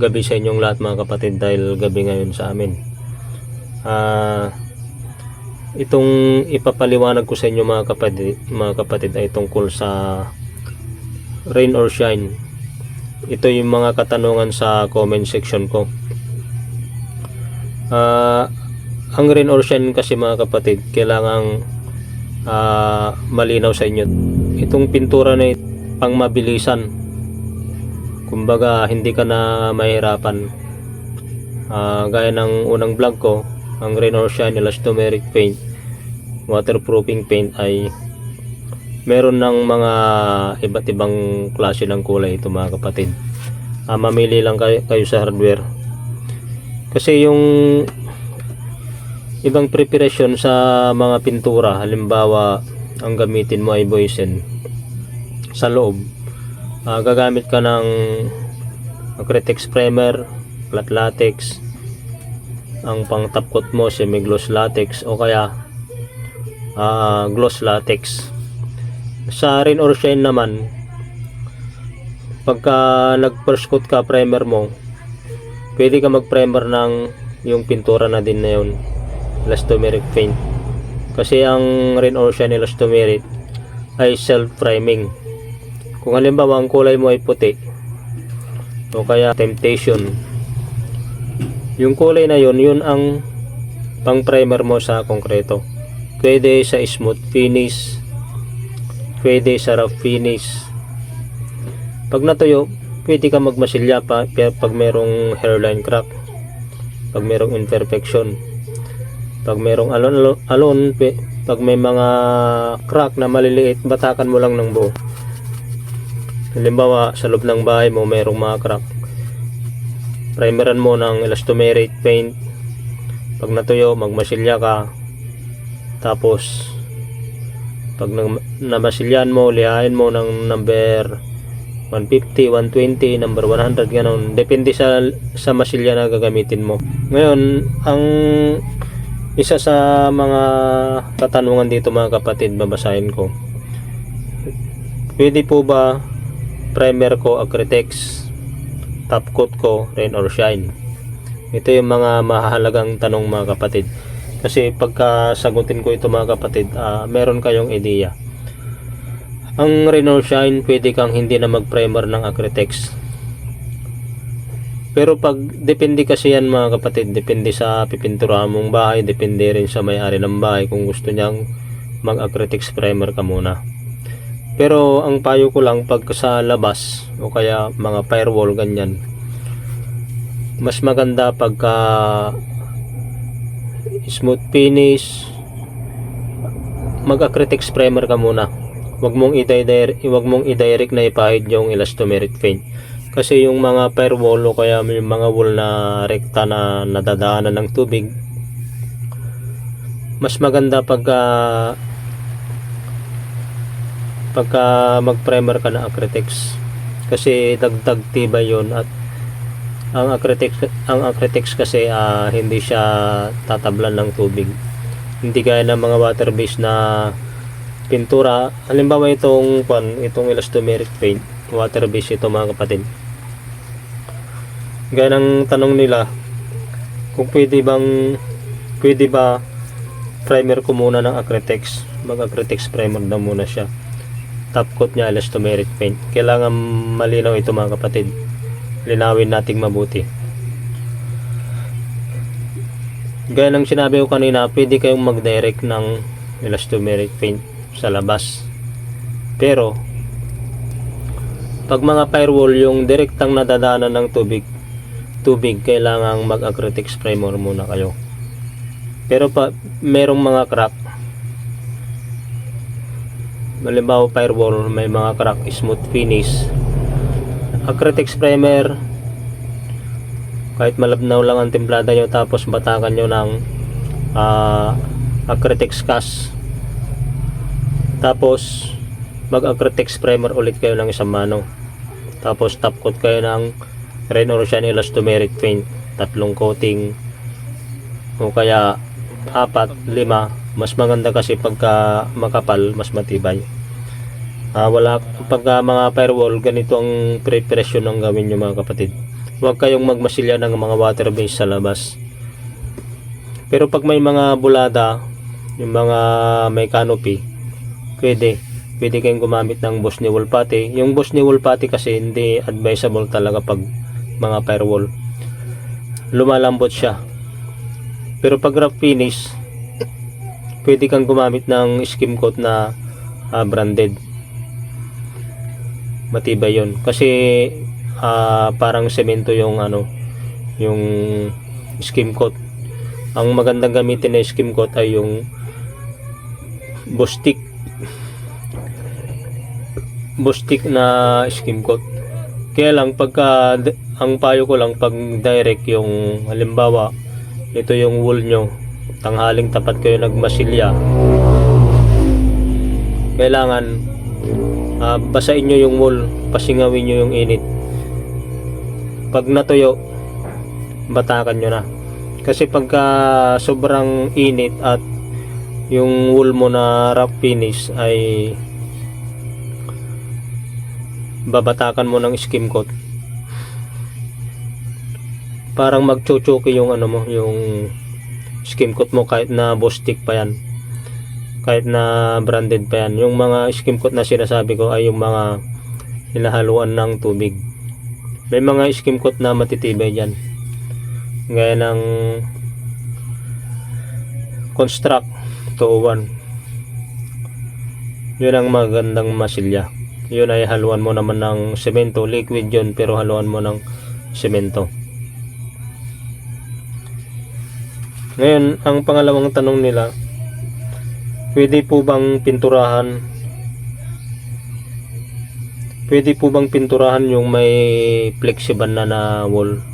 gabi sa inyong lahat mga kapatid, dahil gabi ngayon sa amin. Itong ipapaliwanag ko sa inyo mga kapatid ay tungkol sa rain or shine. Ito yung mga katanungan sa comment section ko. Ang rain or shine kasi mga kapatid, kailangang malinaw sa inyo. Itong pintura na pang mabilisan, kumbaga hindi ka na mahirapan. Gaya ng unang vlog ko, ang rain or shine elastomeric paint, waterproofing paint, ay meron ng mga iba't ibang klase ng kulay ito mga kapatid. Mamili lang kayo sa hardware, kasi yung ibang preparation sa mga pintura, halimbawa ang gamitin mo ay Boysen sa loob, gagamit ka ng acrylic primer, flat latex, ang pang top coat mo semi-gloss latex o kaya gloss latex. Sa rain or shine naman, pagka nag first coat ka primer mo, pwede ka mag primer ng yung pintura na din na yun, elastomeric paint, kasi ang rain or shine elastomeric ay self priming. Kung halimbawa ang kulay mo ay puti o kaya temptation, yung kulay na yun ang pang primer mo sa konkreto. Pwede sa smooth finish, pwede sa rough finish. Pag natuyo, pwede ka magmasilya pa pag merong hairline crack, pag merong imperfection, pag merong alon, pag may mga crack na maliliit, batakan mo lang ng buo. Halimbawa sa loob ng bahay mo merong mga crack, primeran mo ng elastomeric paint. Pag natuyo, magmasilya ka, tapos pag namasilyan mo, lihain mo ng number 150, 120, number 100, ganon. Depende sa masilya na gagamitin mo. Ngayon, ang isa sa mga katanungan dito mga kapatid, babasahin ko. Pwede po ba primer ko acrylic, top coat ko rain or shine? Ito yung mga mahalagang tanong mga kapatid, kasi pagka sagutin ko ito mga kapatid, meron kayong ideya. Ang rain or shine, pwede kang hindi na mag primer ng acrylic, pero pag depende kasi yan mga kapatid, depende sa pipinturahan mong bahay, depende rin sa may-ari ng bahay kung gusto niyang mag acrylic primer ka muna. Pero ang payo ko lang, pag sa labas o kaya mga firewall ganyan, mas maganda pagka smooth finish, mag acrylic primer ka muna. Huwag mong i-direct na ipahid yung elastomeric paint, kasi yung mga firewall o kaya yung mga wall na rekta na nadadaanan ng tubig, mas maganda pagka mag-primer ka ng acrylics, kasi dagdag tibay yon. At ang acrylics kasi hindi siya tatablan ng tubig, hindi gaya ng mga water based na pintura. Halimbawa itong elastomeric paint, water based ito mga kapatid. Gaya ng tanong nila kung pwede ba primer ko muna ng acrylics, mag-acrylics primer na muna siya, top coat niya elastomeric paint. Kailangan malinaw ito mga kapatid, linawin nating mabuti. Gaya ng sinabi ko kanina, pwede kayong mag-direct ng elastomeric paint sa labas, pero pag mga firewall, yung direktang nadadaanan ng tubig, kailangang mag-acrylics primer muna kayo. Pero merong mga crack, halimbawa firewall, may mga crack, smooth finish, acrylics primer, kahit malabnaw lang ang templada nyo, tapos batakan nyo ng acrylics cast, tapos mag acrylics primer ulit kayo ng isang mano, tapos top coat kayo ng rain or shine elastomeric paint, 3 coating o kaya 4, 5. Mas maganda kasi pagka makapal, mas matibay. Pagka mga firewall, ganito ang preparation ng gawin nyo mga kapatid. huwag kayong magmasilya ng mga water base sa labas. Pero pag may mga bulada, yung mga may canopy, pwede kayong gumamit ng Boss Ni Wool Putty. Yung Boss Ni Wool Putty kasi hindi advisable talaga pag mga firewall, lumalambot siya. Pero pag rough finish, pwede kang gumamit ng skim coat na branded. Matibay yun kasi parang semento yung yung skim coat. Ang magandang gamitin na skim coat ay yung Bostik na skim coat. Kaya lang pagka ang payo ko lang pag direct, yung halimbawa ito yung wool nyo, tanghaling tapat kayo nagmasilya, kailangan basain nyo yung wool, pasingawin nyo yung init. Pag natuyo, batakan nyo na. Kasi pagka sobrang init at yung wool mo na rough finish, ay babatakan mo ng skim coat, parang magchuchuki yung yung skim coat mo, kahit na Bostik pa yan, kahit na branded pa yan. Yung mga skim coat na sinasabi ko ay yung mga hinahaluan ng tubig. May mga skim coat na matitibay dyan, gaya ng Construct 201. Yun ang magandang masilya. Yun ay haluan mo naman ng semento, liquid yun pero haluan mo ng semento. Ngayon, ang pangalawang tanong nila, pwede po bang pinturahan yung may flexible na wall?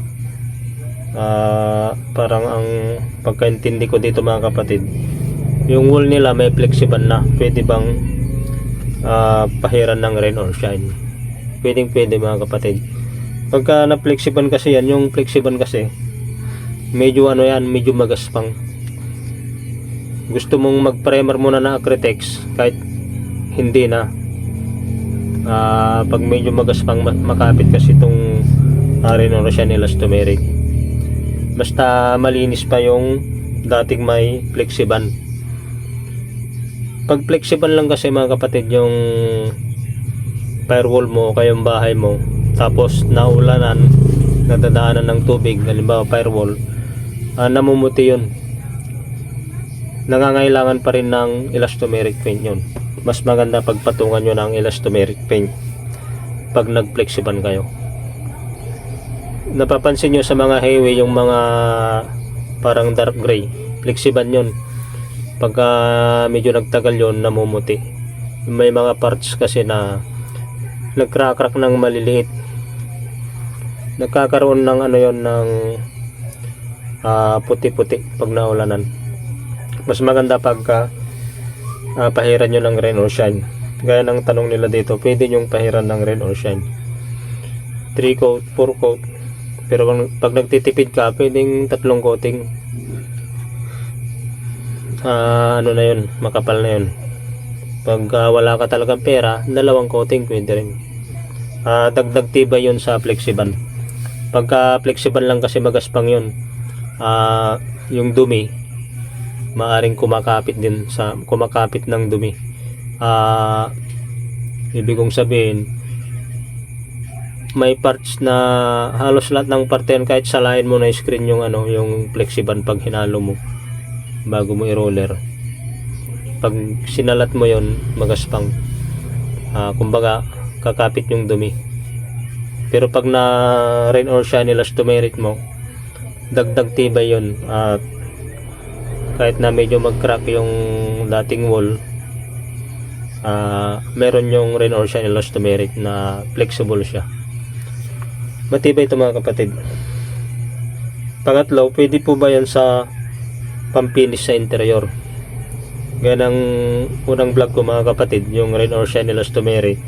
Parang ang pagkaintindi ko dito mga kapatid, yung wall nila may flexible na, pwede bang pahiran ng rain or shine? Pwede mga kapatid. Pagka na flexible kasi yan, yung flexible kasi medyo medyo magaspang. Gusto mong mag-primer muna na Acrytex, kahit hindi na, pag medyo magaspang, makapit kasi itong rain or shine elastomeric. Basta malinis pa yung dating may flexible. Pag flexible lang kasi mga kapatid yung firewall mo o kayong bahay mo, tapos naulanan, nadadaanan ng tubig, halimbawa firewall, namumuti yun. Nangangailangan pa rin ng elastomeric paint yun. Mas maganda pagpatungan nyo ng elastomeric paint pag nag-flexible kayo. Napapansin nyo sa mga highway yung mga parang dark gray, flexible yun. Pagka medyo nagtagal yun, namumuti. May mga parts kasi na nagkrakrak ng maliliit, nagkakaroon ng ng puti-puti pag naulanan. Mas maganda pagka pahiran nyo ng rain or shine. Gaya ng tanong nila dito, pwede nyong pahiran ng rain or shine, 3 coat, 4 coat. Pero pag nagtitipid ka, pwedeng 3 coating. Na yun, makapal na yun. Pag wala ka talagang pera, 2 coating pwede rin. Dagdag tibay yun sa flexible. Pagka flexible lang kasi magaspang yun, yung dumi maaring kumakapit ng dumi. Ibig kong sabihin, may parts na halos lahat ng parte yan, kahit salain mo na screen yung yung flexible pag hinalo mo bago mo i-roller, pag sinalat mo yon, magaspang. Kumbaga kakapit yung dumi. Pero pag na rain or shine elastomeric mo, dagdag tibay yun. Kahit na medyo mag-crack yung dating wall, meron yung rain or shine elastomeric na flexible siya. Matibay ito mga kapatid. Pangatlo, pwede po ba yan sa pampinis sa interior? Gaya ng unang vlog ko mga kapatid, yung rain or shine elastomeric.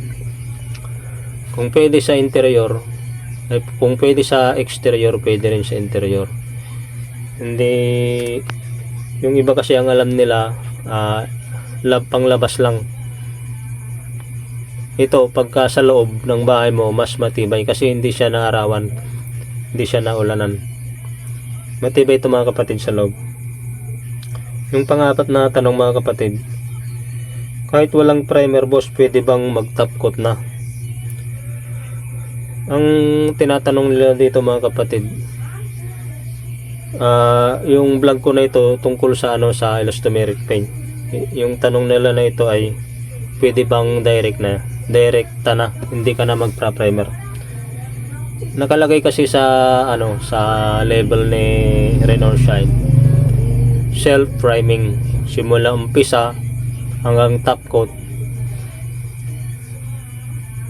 Kung pwede sa interior, kung pwede sa exterior, pwede rin sa interior. Hindi, yung iba kasi ang alam nila, panglabas lang. Ito, pagka sa loob ng bahay mo, mas matibay kasi hindi siya naarawan. hindi siya naulanan. Matibay ito mga kapatid sa loob. Yung pang-apat na tanong mga kapatid, kahit walang primer boss, pwede bang mag-top coat na? Ang tinatanong nila dito mga kapatid, yung vlog ko na ito tungkol sa sa elastomeric paint. Yung tanong nila na ito ay pwede bang direkta na, hindi ka na magpa-primer. Nakalagay kasi sa sa label ni Rain or Shine, self priming, simula umpisa hanggang top coat.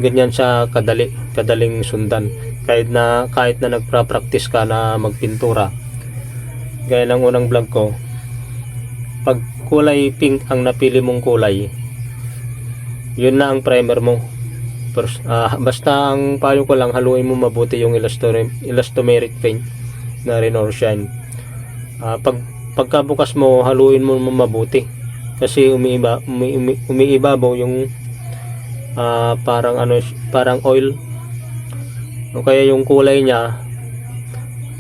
Ganyan siya kadaling sundan. Kahit na nagpa-practice ka na magpintura, gaya ng unang vlog ko, pag kulay pink ang napili mong kulay, yun na ang primer mo. Basta ang payo ko lang, haluin mo mabuti yung elastomeric paint na Rain or Shine. Pagkabukas mo, haluin mo mabuti kasi umiibabaw yung parang oil, o kaya yung kulay niya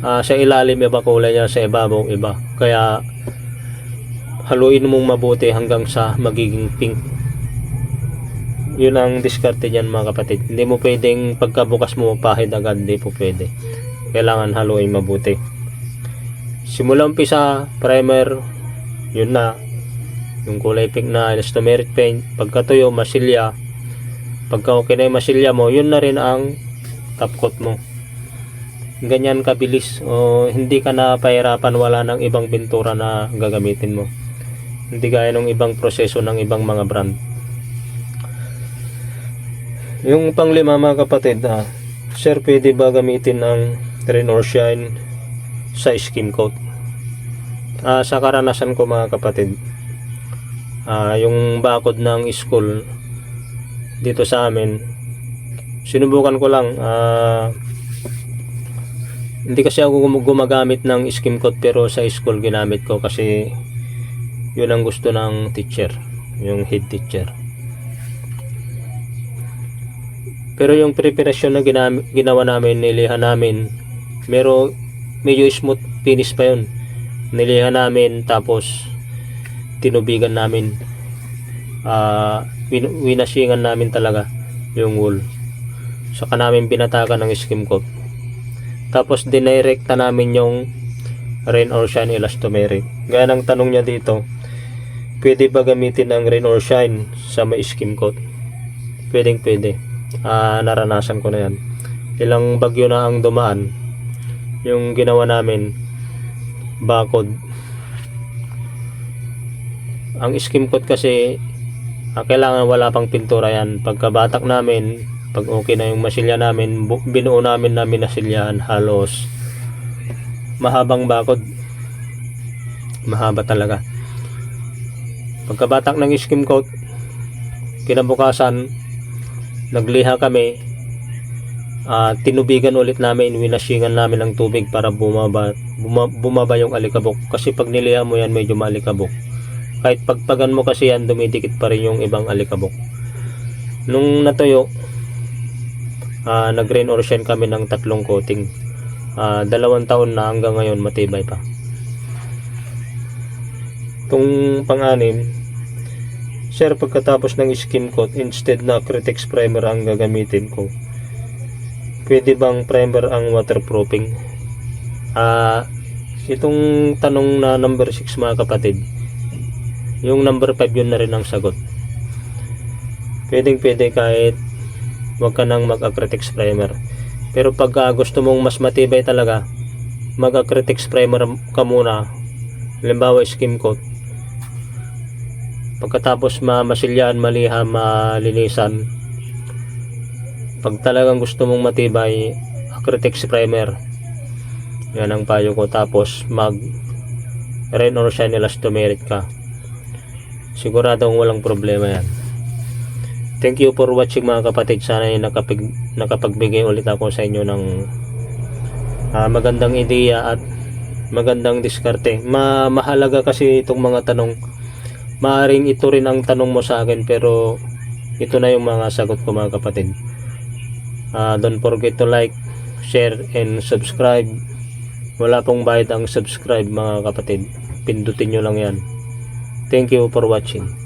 sa ilalim iba, kulay niya sa ibabaw iba. Kaya haluin mong mabuti hanggang sa magiging pink. Yun ang diskarte niyan mga kapatid. Hindi mo pwedeng pagkabukas mo pahid agad, hindi po pwede. Kailangan haluin mabuti. Simula umpisa, primer, yun na. Yung kulay pink na elastomeric paint. Pagkatuyo, masilya. Pagka okay na yung masilya mo, yun na rin ang top coat mo. Ganyan kabilis. Hindi ka na pahirapan, wala ng ibang pintura na gagamitin mo. Hindi gaya ng ibang proseso ng ibang mga brand. Yung panglima mga kapatid, sir, pwede ba gamitin ang Rain or Shine sa skim coat? Sa karanasan ko mga kapatid, yung bakod ng school dito sa amin, sinubukan ko lang. Hindi kasi ako gumagamit ng skim coat, pero sa school ginamit ko kasi yun ang gusto ng teacher, yung head teacher. Pero yung preparasyon na ginawa namin, nilihan namin, medyo smooth finish pa yun. Nilihan namin, tapos tinubigan namin, winasingan namin talaga yung wool. Saka namin binatakan ng skim coat. Tapos dinirekta namin yung Rain or Shine elastomeric. Gaya ng tanong niya dito, pwede ba gamitin ang Rain or Shine sa may skim coat? Pwede. Naranasan ko na yan. Ilang bagyo na ang dumaan, yung ginawa namin bakod. Ang skim coat kasi kailangan wala pang pintura yan. Pagkabatak namin, pag okay na yung masilya namin, binuo namin nasilyahan, halos mahabang bakod, mahaba talaga. Pagkabatak ng skim coat, kinabukasan nagliha kami, tinubigan ulit namin, winasingan namin ng tubig para bumaba yung alikabok. Kasi pag niliha mo yan, medyo maalikabok. Kahit pagpagan mo kasi yan, dumidikit pa rin yung ibang alikabok. Nung natuyo, nag Rain or Shine kami ng 3 coating. 2 taon na, hanggang ngayon matibay pa. Itong pang-anim, sir, pagkatapos ng skim coat, instead na Acrytex primer ang gagamitin ko, pwede bang primer ang waterproofing? Itong tanong na number 6 mga kapatid, yung number 5 yun na rin ang sagot. Pwede kahit wag ka nang mag-Acrytex primer. Pero pag gusto mong mas matibay talaga, mag-Acrytex primer ka muna. Halimbawa skim coat. Pagkatapos masilyan, maliham, malinisan, pag talagang gusto mong matibay, Acrytex primer. Yan ang payo ko. Tapos mag Rain or Shine elastomeric ka. Siguradong walang problema yan. Thank you for watching mga kapatid. Sana ay nakapagbigay ulit ako sa inyo ng magandang ideya at magandang diskarte. Mahalaga kasi itong mga tanong. Maaring ito rin ang tanong mo sa akin, pero ito na yung mga sagot ko mga kapatid. Don't forget to like, share, and subscribe. Wala pong bayad ang subscribe mga kapatid. Pindutin nyo lang yan. Thank you for watching.